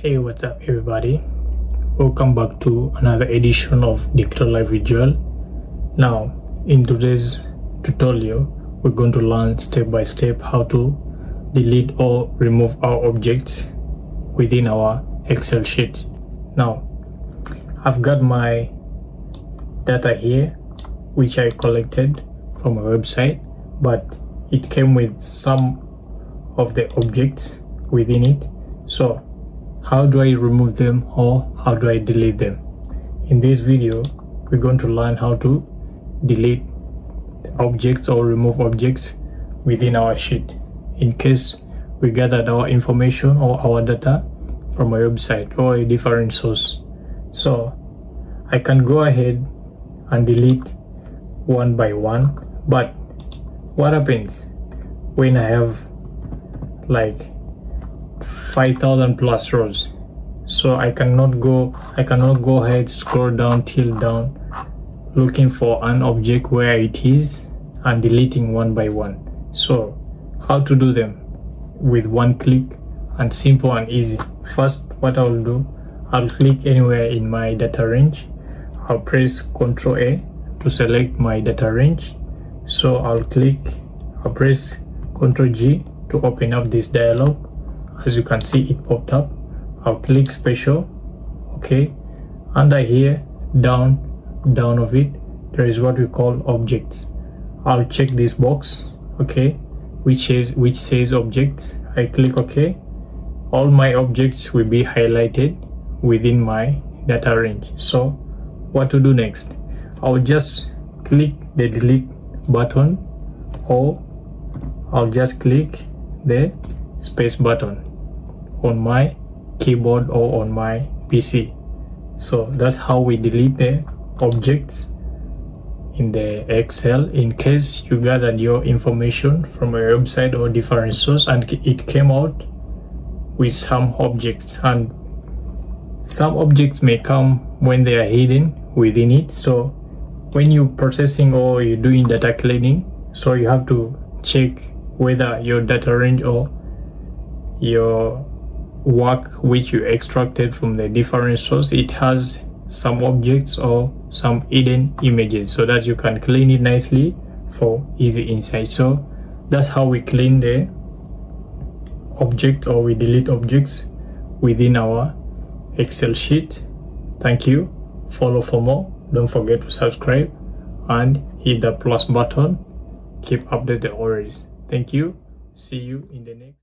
Hey, what's up everybody? Welcome back to another edition of Digital Life Visual. Now, in today's tutorial, we're going to learn step by step how to delete or remove our objects within our Excel sheet. Now, I've got my data here, which I collected from a website, but it came with some of the objects within it. So how do I remove them or how do I delete them? In this video, we're going to learn how to delete the objects or remove objects within our sheet in case we gathered our information or our data from a website or a different source. So I can go ahead and delete one by one, but what happens when I have like 5,000 plus rows? So I cannot go ahead, scroll down till down looking for an object where it is and deleting one by one. So how to do them with one click and simple and easy? First, what I'll do, I'll click anywhere in my data range. I'll press Ctrl A to select my data range. So I'll press Ctrl G to open up this dialog. As you can see, it popped up. I'll click special. Okay, under here, down of it, there is what we call objects. I'll check this box, okay, which says objects. I click OK. All my objects will be highlighted within my data range. So what to do next? I'll just click the delete button, or I'll just click the space button on my keyboard or on my PC. So that's how we delete the objects in the Excel in case you gathered your information from a website or different source and it came out with some objects, and some objects may come when they are hidden within it. So when you're processing or you're doing data cleaning, so you have to check whether your data range or your work which you extracted from the different source, it has some objects or some hidden images, so that you can clean it nicely for easy insight. So that's how we clean the objects or we delete objects within our Excel sheet. Thank you. Follow for more. Don't forget to subscribe and hit the plus button. Keep updated always. Thank you. See you in the next